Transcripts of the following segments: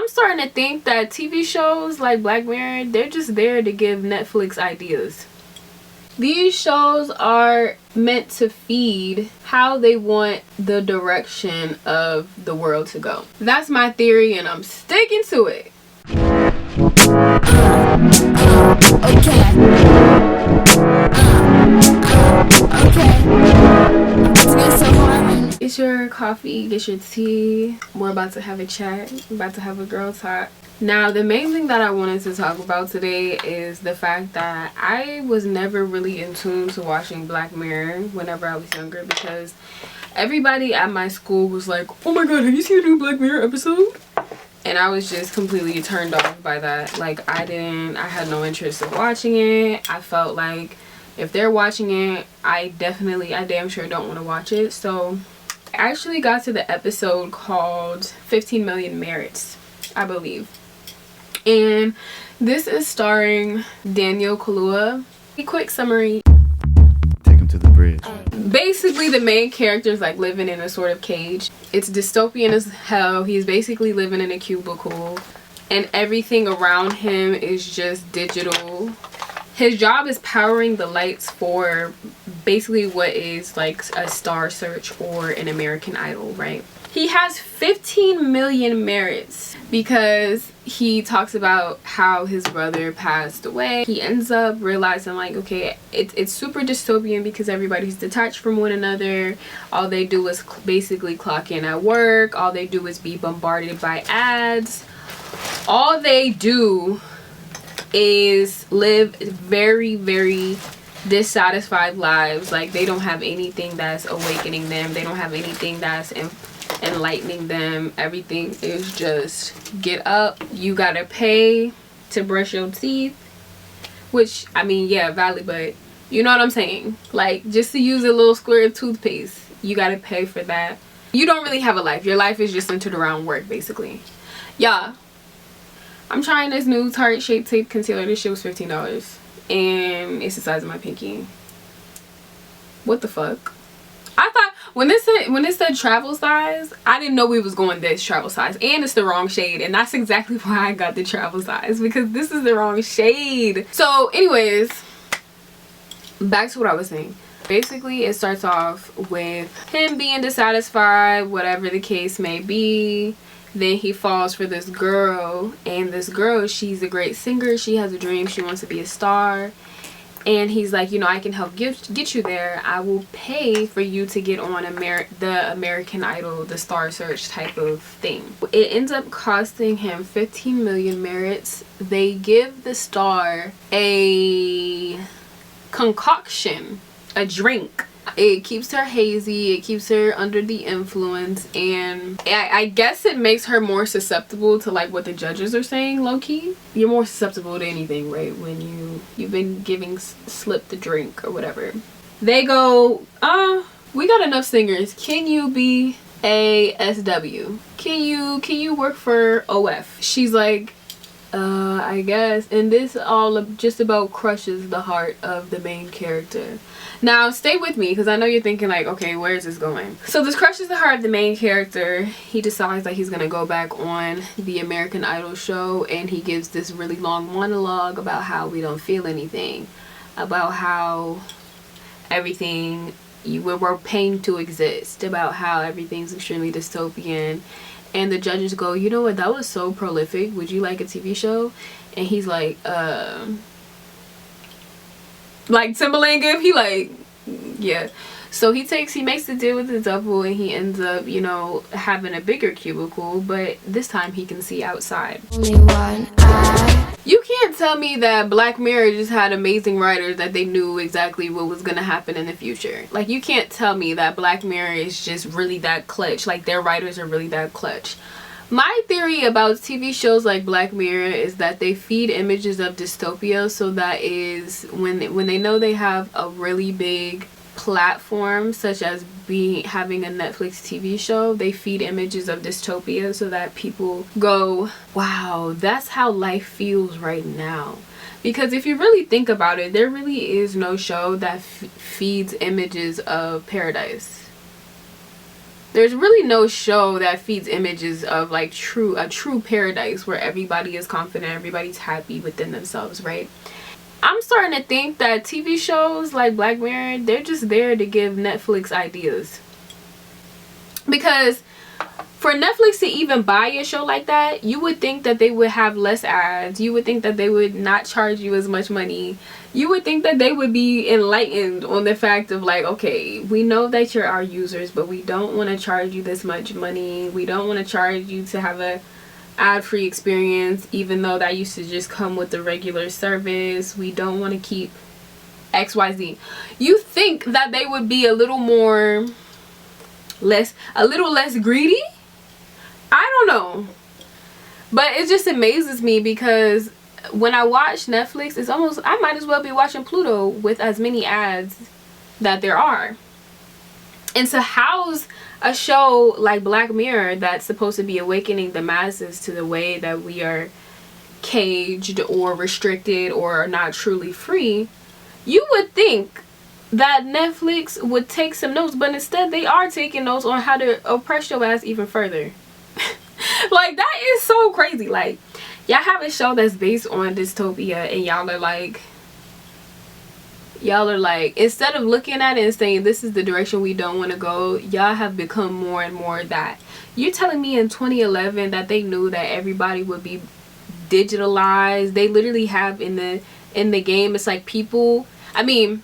I'm starting to think that TV shows like Black Mirror, they're just there to give Netflix ideas. These shows are meant to feed how they want the direction of the world to go. That's my theory, and I'm sticking to it. Get your coffee, get your tea. We're about to have a chat. We're about to have a girl talk. Now, the main thing that I wanted to talk about today is the fact that I was never really in tune to watching Black Mirror whenever I was younger, because everybody at my school was like, oh my god, have you seen a new Black Mirror episode? And I was just completely turned off by that. Like, I had no interest in watching it. I felt like if they're watching it, I damn sure don't want to watch it. So I actually got to the episode called 15 Million Merits, I believe. And this is starring Daniel Kaluuya. A quick summary. Take him to the bridge. Basically, the main character is like living in a sort of cage. It's dystopian as hell. He's basically living in a cubicle, and everything around him is just digital. His job is powering the lights for basically what is like a Star Search or an American Idol, right? He has 15 million merits because he talks about how his brother passed away. He ends up realizing like, okay, it's super dystopian because everybody's detached from one another. All they do is basically clock in at work. All they do is be bombarded by ads. All they do is live very, very dissatisfied lives. Like, they don't have anything that's awakening them. They don't have anything that's enlightening them. Everything is just get up, you gotta pay to brush your teeth, which, I mean, yeah, valid, but you know what I'm saying. Like, just to use a little square of toothpaste, you gotta pay for that. You don't really have a life. Your life is just centered around work, basically. Yeah, I'm trying this new Tarte Shape Tape Concealer. This shit was $15 and it's the size of my pinky. What the fuck? I thought when it said travel size, I didn't know we was going this travel size, and it's the wrong shade, and that's exactly why I got the travel size, because this is the wrong shade. So anyways, back to what I was saying. Basically, it starts off with him being dissatisfied, whatever the case may be. Then he falls for this girl, and this girl, she's a great singer. She has a dream. She wants to be a star. And he's like, you know, I can help get you there. I will pay for you to get on the American Idol, the Star Search type of thing. It ends up costing him 15 million merits. They give the star a concoction, a drink. It keeps her hazy, it keeps her under the influence, and I guess it makes her more susceptible to like what the judges are saying, low-key. You're more susceptible to anything, right, when you've been giving slip the drink or whatever. They go, we got enough singers, can you be a SW? Can you work for OF? She's like, I guess. And this all just about crushes the heart of the main character. Now, stay with me, because I know you're thinking like, okay, where is this going? So this crushes the heart of the main character. He decides that he's going to go back on the American Idol show, and he gives this really long monologue about how we don't feel anything. About how everything, we're paying to exist. About how everything's extremely dystopian. And the judges go, you know what, that was so prolific. Would you like a TV show? And he's like Timbaland give, he like, yeah. So he makes the deal with the devil, and he ends up, you know, having a bigger cubicle, but this time he can see outside. Only one eye. You can't tell me that Black Mirror just had amazing writers that they knew exactly what was gonna happen in the future. Like, you can't tell me that Black Mirror is just really that clutch. Like, their writers are really that clutch. My theory about TV shows like Black Mirror is that they feed images of dystopia, so that is when they know they have a really big platform, such as having a Netflix TV show, they feed images of dystopia so that people go, wow, that's how life feels right now. Because if you really think about it, there really is no show that feeds images of paradise. There's really no show that feeds images of like a true paradise where everybody is confident, everybody's happy within themselves, right? I'm starting to think that TV shows like Black Mirror, they're just there to give Netflix ideas. Because for Netflix to even buy a show like that, you would think that they would have less ads. You would think that they would not charge you as much money. You would think that they would be enlightened on the fact of like, okay, we know that you're our users, but we don't want to charge you this much money. We don't want to charge you to have a ad-free experience, even though that used to just come with the regular service. We don't want to keep XYZ. You think that they would be a little less greedy? I don't know. But it just amazes me because when I watch Netflix, it's almost, I might as well be watching Pluto with as many ads that there are. And to house a show like Black Mirror that's supposed to be awakening the masses to the way that we are caged or restricted or are not truly free, you would think that Netflix would take some notes, but instead they are taking notes on how to oppress your ass even further. Like, that is so crazy. Like, y'all have a show that's based on dystopia and y'all are like, instead of looking at it and saying this is the direction we don't want to go, y'all have become more and more that. You're telling me in 2011 that they knew that everybody would be digitalized? They literally have in the game, it's like people, I mean,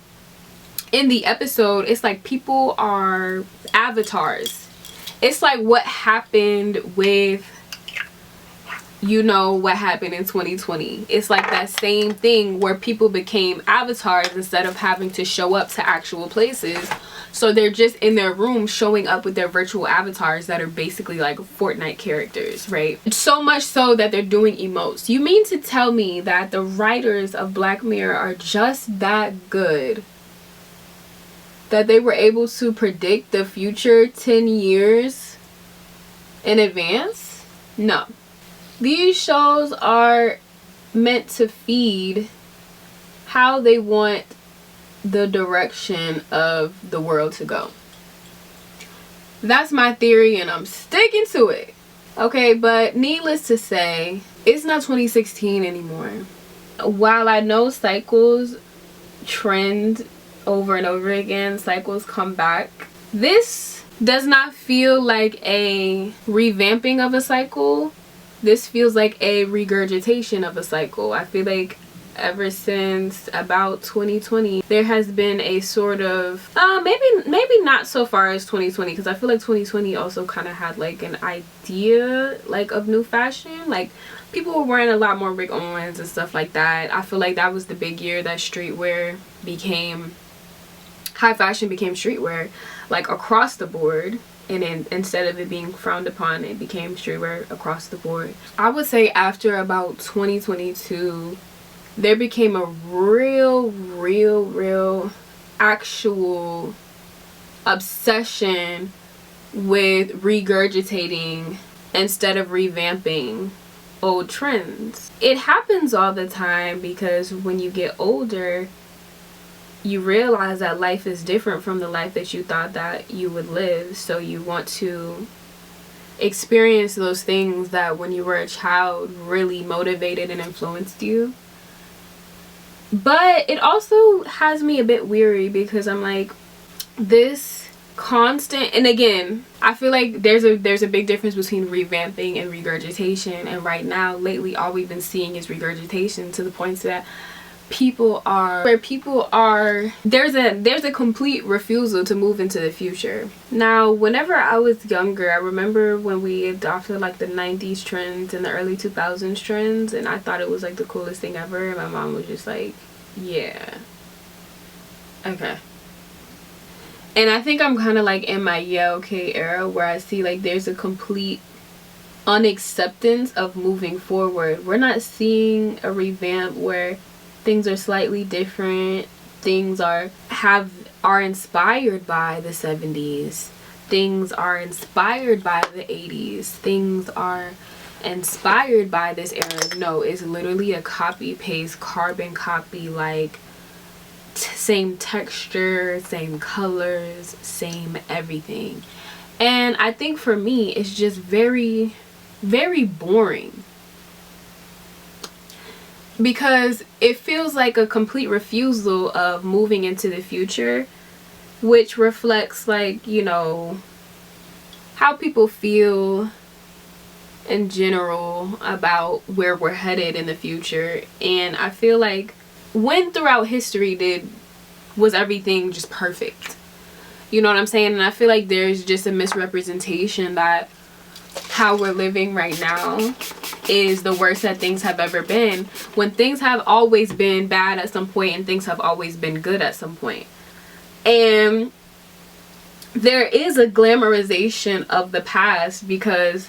in the episode, it's like people are avatars. It's like what happened with, you know, what happened in 2020. It's like that same thing where people became avatars instead of having to show up to actual places. So they're just in their room showing up with their virtual avatars that are basically like Fortnite characters, right? So much so that they're doing emotes. You mean to tell me that the writers of Black Mirror are just that good that they were able to predict the future 10 years in advance? No. These shows are meant to feed how they want the direction of the world to go. That's my theory and I'm sticking to it. Okay, but needless to say, it's not 2016 anymore. While I know cycles trend over and over again, cycles come back, this does not feel like a revamping of a cycle. This feels like a regurgitation of a cycle. I feel like ever since about 2020 there has been a sort of maybe not so far as 2020, because I feel like 2020 also kind of had like an idea like of new fashion. Like, people were wearing a lot more Rick Owens and stuff like that. I feel like that was the big year that streetwear became, high fashion became streetwear, like across the board. And instead of it being frowned upon, it became streetwear across the board. I would say after about 2022, there became a real actual obsession with regurgitating instead of revamping old trends. It happens all the time because when you get older, you realize that life is different from the life that you thought that you would live. So you want to experience those things that when you were a child really motivated and influenced you. But it also has me a bit weary because I'm like, this constant, and again, I feel like there's a big difference between revamping and regurgitation. And right now, lately, all we've been seeing is regurgitation, to the point that there's a complete refusal to move into the future. Now, whenever I was younger, I remember when we adopted like the 90s trends and the early 2000s trends, and I thought it was like the coolest thing ever. My mom was just like, yeah, okay. And I think I'm kind of like in my yeah okay era, where I see like there's a complete unacceptance of moving forward. We're not seeing a revamp where things are slightly different. Things are inspired by the 70s. Things are inspired by the 80s. Things are inspired by this era. No, it's literally a copy paste, carbon copy, like same texture, same colors, same everything. And I think for me, it's just very, very boring. Because it feels like a complete refusal of moving into the future, which reflects, like, you know, how people feel in general about where we're headed in the future. And I feel like when throughout history was everything just perfect? You know what I'm saying? And I feel like there's just a misrepresentation that how we're living right now is the worst that things have ever been, when things have always been bad at some point and things have always been good at some point. And there is a glamorization of the past because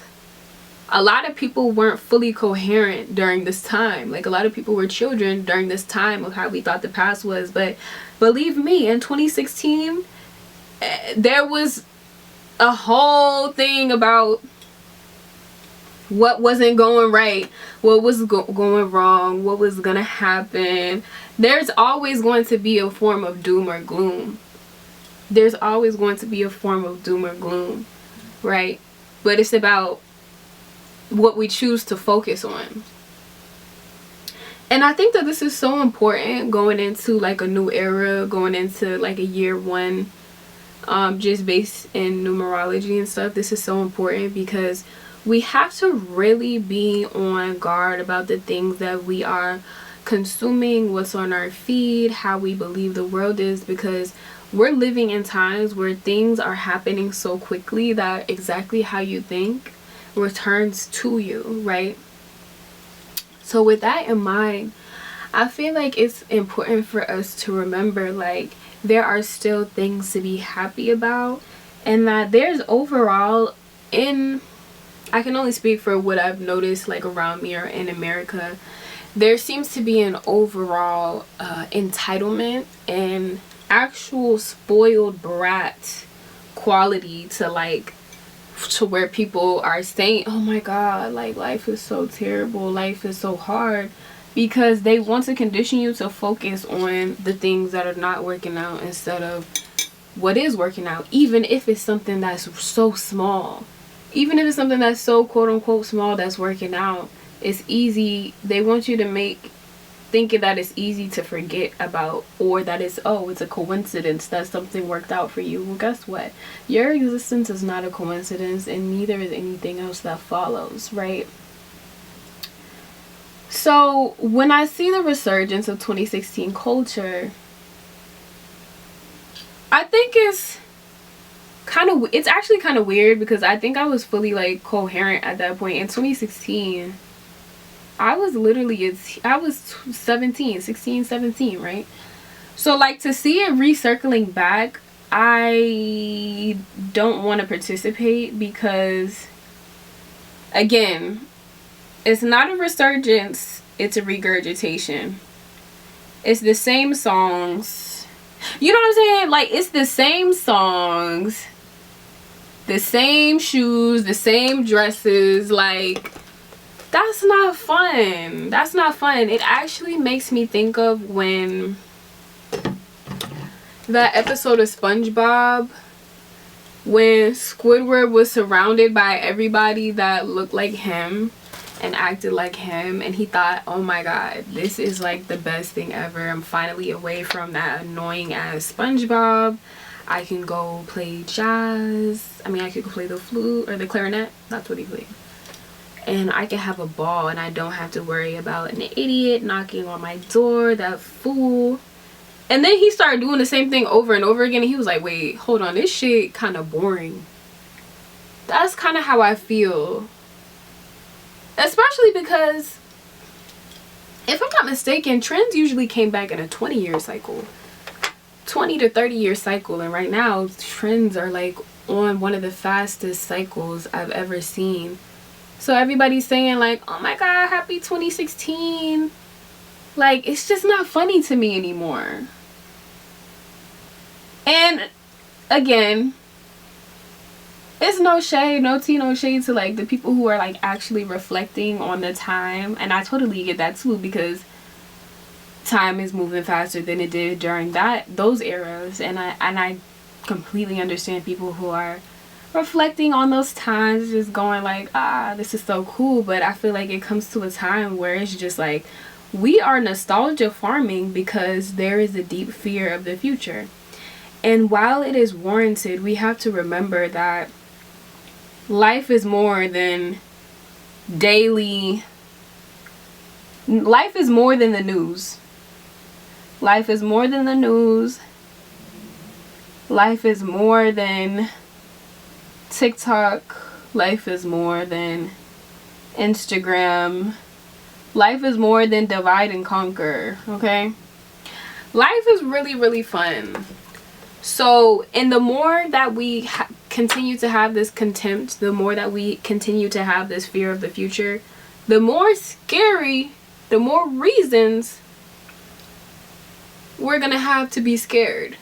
a lot of people weren't fully coherent during this time. Like, a lot of people were children during this time of how we thought the past was. But believe me, in 2016, there was a whole thing about what wasn't going right, what was going wrong, what was gonna happen. There's always going to be a form of doom or gloom. There's always going to be a form of doom or gloom, right? But it's about what we choose to focus on. And I think that this is so important going into like a new era, going into like a year one, just based in numerology and stuff. This is so important because we have to really be on guard about the things that we are consuming, what's on our feed, how we believe the world is, because we're living in times where things are happening so quickly that exactly how you think returns to you, right? So with that in mind, I feel like it's important for us to remember, like, there are still things to be happy about, and that there's overall, I can only speak for what I've noticed like around me or in America, there seems to be an overall entitlement and actual spoiled brat quality to where people are saying, oh my god, like, life is so terrible, life is so hard, because they want to condition you to focus on the things that are not working out instead of what is working out, even if it's something that's so small. Even if it's something that's so quote-unquote small that's working out, it's easy. They want you to think that it's easy to forget about, or that it's a coincidence that something worked out for you. Well, guess what? Your existence is not a coincidence, and neither is anything else that follows, right? So when I see the resurgence of 2016 culture, I think it's actually kind of weird, because I think I was fully like coherent at that point in 2016. I was 17, right? So like, to see it recircling back, I don't want to participate, because again, it's not a resurgence, it's a regurgitation. It's the same songs. You know what I'm saying? Like, it's the same songs, the same shoes, the same dresses. Like, that's not fun. That's not fun. It actually makes me think of when that episode of SpongeBob, when Squidward was surrounded by everybody that looked like him and acted like him, and he thought, oh my god, this is like the best thing ever. I'm finally away from that annoying ass SpongeBob. I can go play jazz. I could go play the flute or the clarinet. That's what he played. And I can have a ball, and I don't have to worry about an idiot knocking on my door, that fool. And then he started doing the same thing over and over again, and he was like, wait, hold on, this shit kind of boring. That's kind of how I feel. Especially because, if I'm not mistaken, trends usually came back in a 20-year cycle. 20 to 30-year cycle. And right now, trends are like on one of the fastest cycles I've ever seen. So everybody's saying like, oh my god, happy 2016. Like, it's just not funny to me anymore. And again, it's no shade, no tea, no shade to like the people who are like actually reflecting on the time. And I totally get that too, because time is moving faster than it did during those eras. And I completely understand people who are reflecting on those times, just going like, this is so cool. But I feel like it comes to a time where it's just like, we are nostalgia farming because there is a deep fear of the future. And while it is warranted, we have to remember that life is more than daily. Life is more than the news. Life is more than the news. Life is more than TikTok. Life is more than Instagram. Life is more than divide and conquer, okay? Life is really, really fun. So, and the more that we continue to have this contempt, the more that we continue to have this fear of the future, the more scary, the more reasons we're gonna have to be scared.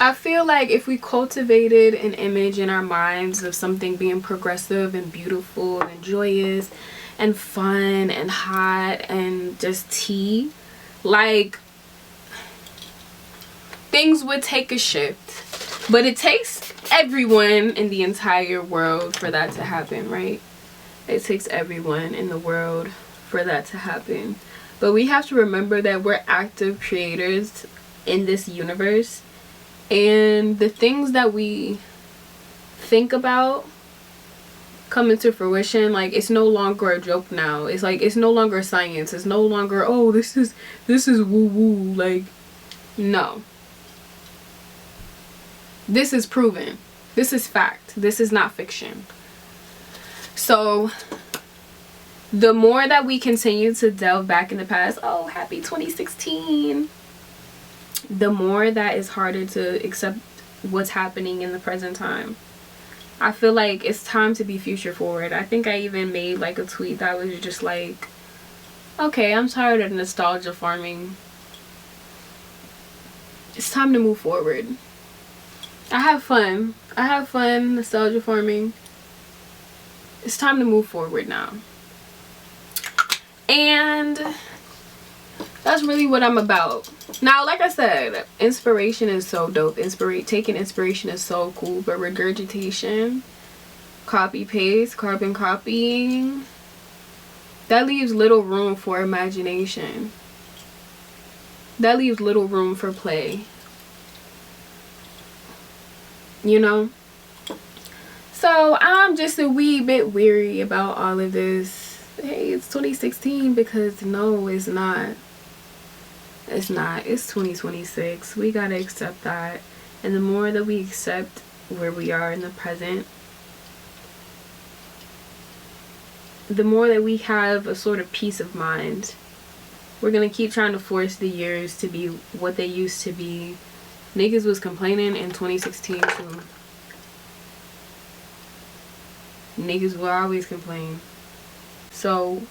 I feel like if we cultivated an image in our minds of something being progressive and beautiful and joyous and fun and hot and just tea, like, things would take a shift. But it takes everyone in the entire world for that to happen, right? It takes everyone in the world for that to happen. But we have to remember that we're active creators in this universe, and the things that we think about come into fruition. Like, it's no longer a joke now. It's like, it's no longer science. It's no longer, oh, this is woo woo. Like, no. This is proven. This is fact. This is not fiction. So the more that we continue to delve back in the past, oh, happy 2016, the more that it's harder to accept what's happening in the present time. I feel like it's time to be future forward. I think I even made like a tweet that was just like, okay, I'm tired of nostalgia farming. It's time to move forward. I have fun nostalgia farming. It's time to move forward now. And that's really what I'm about. Now, like I said, inspiration is so dope. Taking inspiration is so cool, but regurgitation, copy paste, carbon copying, that leaves little room for imagination. That leaves little room for play. You know? So I'm just a wee bit weary about all of this. Hey, it's 2016, because no, it's not. It's not. It's 2026. We gotta accept that. And the more that we accept where we are in the present, the more that we have a sort of peace of mind. We're gonna keep trying to force the years to be what they used to be. Niggas was complaining in 2016 too. Niggas will always complain. So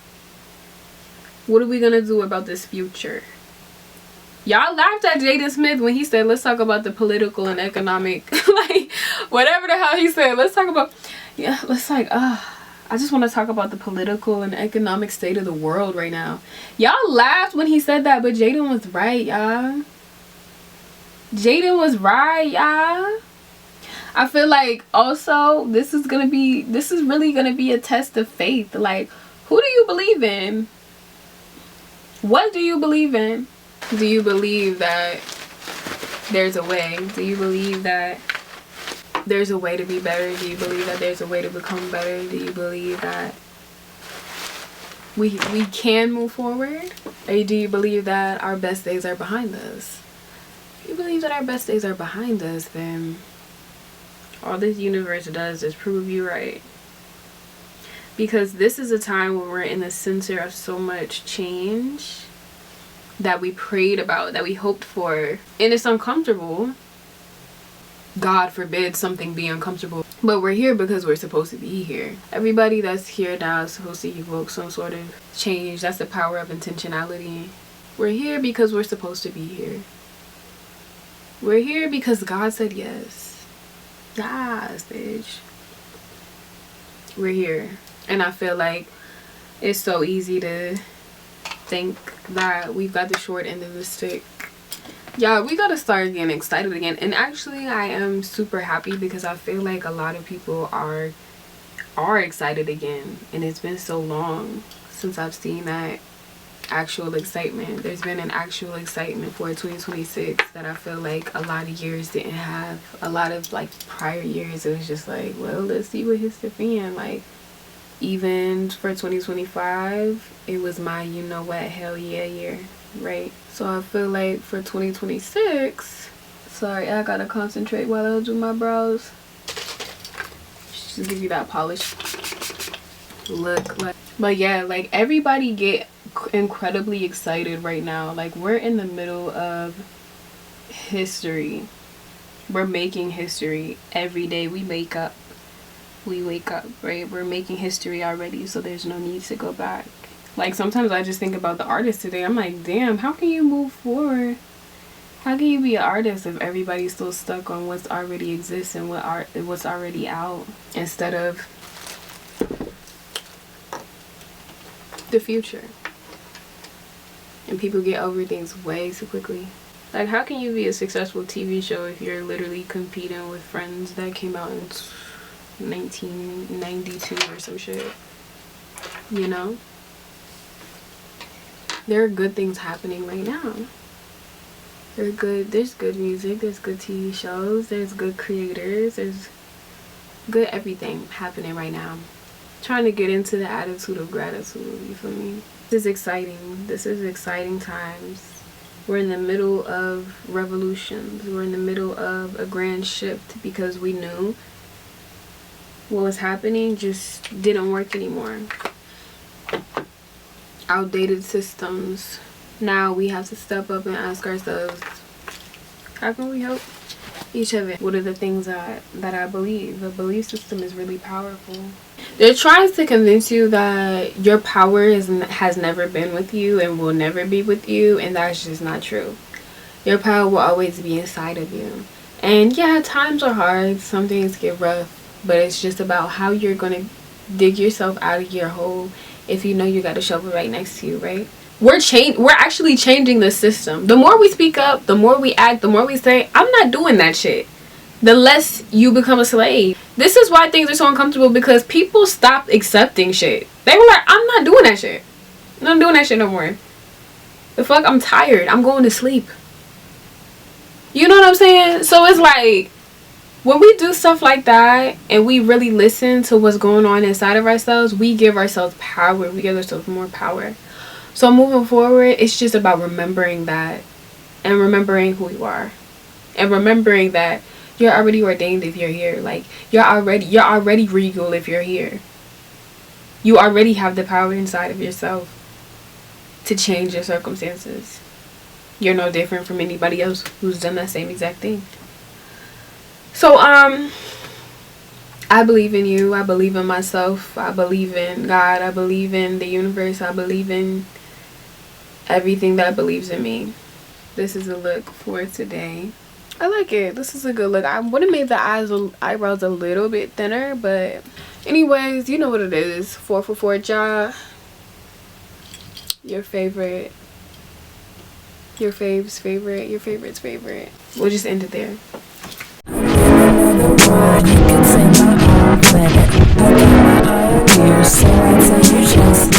what are we gonna do about this future? Y'all laughed at Jaden Smith when he said, let's talk about the political and economic, like, whatever the hell he said. Let's talk about, yeah, let's like, I just want to talk about the political and economic state of the world right now. Y'all laughed when he said that, but Jaden was right, y'all. Jaden was right, y'all. I feel like also this is really gonna be a test of faith. Like, who do you believe in? What do you believe in? Do you believe that there's a way? Do you believe that there's a way to be better? Do you believe that there's a way to become better? Do you believe that we can move forward? Or do you believe that our best days are behind us? If you believe that our best days are behind us, then all this universe does is prove you right. Because this is a time when we're in the center of so much change that we prayed about, that we hoped for, and it's uncomfortable. God forbid something be uncomfortable, but we're here because we're supposed to be here. Everybody that's here now is supposed to evoke some sort of change. That's the power of intentionality. We're here because we're supposed to be here. We're here because God said yes. Yes, bitch. We're here. And I feel like it's so easy to think that we've got the short end of the stick. Yeah, we gotta start getting excited again. And actually, I am super happy because I feel like a lot of people are excited again, and it's been so long since I've seen that actual excitement. There's been an actual excitement for 2026 that I feel like a lot of years didn't have. A lot of like prior years, it was just like, well, let's see what hits the fan. Like, even for 2025, it was my you know what, hell yeah year, right? So I feel like for 2026, sorry, I gotta concentrate while I do my brows. Just give you that polish look. Like, but yeah, like everybody get incredibly excited right now. Like, we're in the middle of history. We're making history every day we wake up. Right? We're making history already, so there's no need to go back. Like, sometimes I just think about the artists today. I'm like, damn, how can you move forward? How can you be an artist if everybody's still stuck on what's already exists and what's already out, instead of the future? And people get over things way too quickly. Like, how can you be a successful TV show if you're literally competing with Friends that came out in 1992 or some shit? You know? There are good things happening right now. There's good music, there's good TV shows, there's good creators, there's good everything happening right now. Trying to get into the attitude of gratitude, you feel me? This is exciting. This is exciting times. We're in the middle of revolutions. We're in the middle of a grand shift because we knew what was happening just didn't work anymore. Outdated systems. Now we have to step up and ask ourselves, how can we help each other? What are the things that I believe? The belief system is really powerful. They're trying to convince you that your power has never been with you and will never be with you, and that's just not true. Your power will always be inside of you. And yeah, times are hard, some things get rough, but it's just about how you're gonna dig yourself out of your hole if you know you got a shovel right next to you, right? We're actually changing the system. The more we speak up, the more we act, the more we say, I'm not doing that shit, the less you become a slave. This is why things are so uncomfortable, because people stopped accepting shit. They were like, I'm not doing that shit. I'm not doing that shit no more. The fuck, I'm tired. I'm going to sleep. You know what I'm saying? So it's like, when we do stuff like that and we really listen to what's going on inside of ourselves, we give ourselves power. We give ourselves more power. So moving forward, it's just about remembering that, and remembering who you are, and remembering that you're already ordained if you're here. Like, you're already regal if you're here. You already have the power inside of yourself to change your circumstances. You're no different from anybody else who's done that same exact thing. So I believe in you. I believe in myself. I believe in God. I believe in the universe. I believe in everything that believes in me. This is a look for today. I like it. This is a good look. I would have made the eyebrows a little bit thinner, but anyways, you know what it is. 4 for 4 job. Your favorite. Your fave's favorite. Your favorite's favorite. We'll just end it there. Another word, you can say my own planet. I got my eye on you, so I tell you just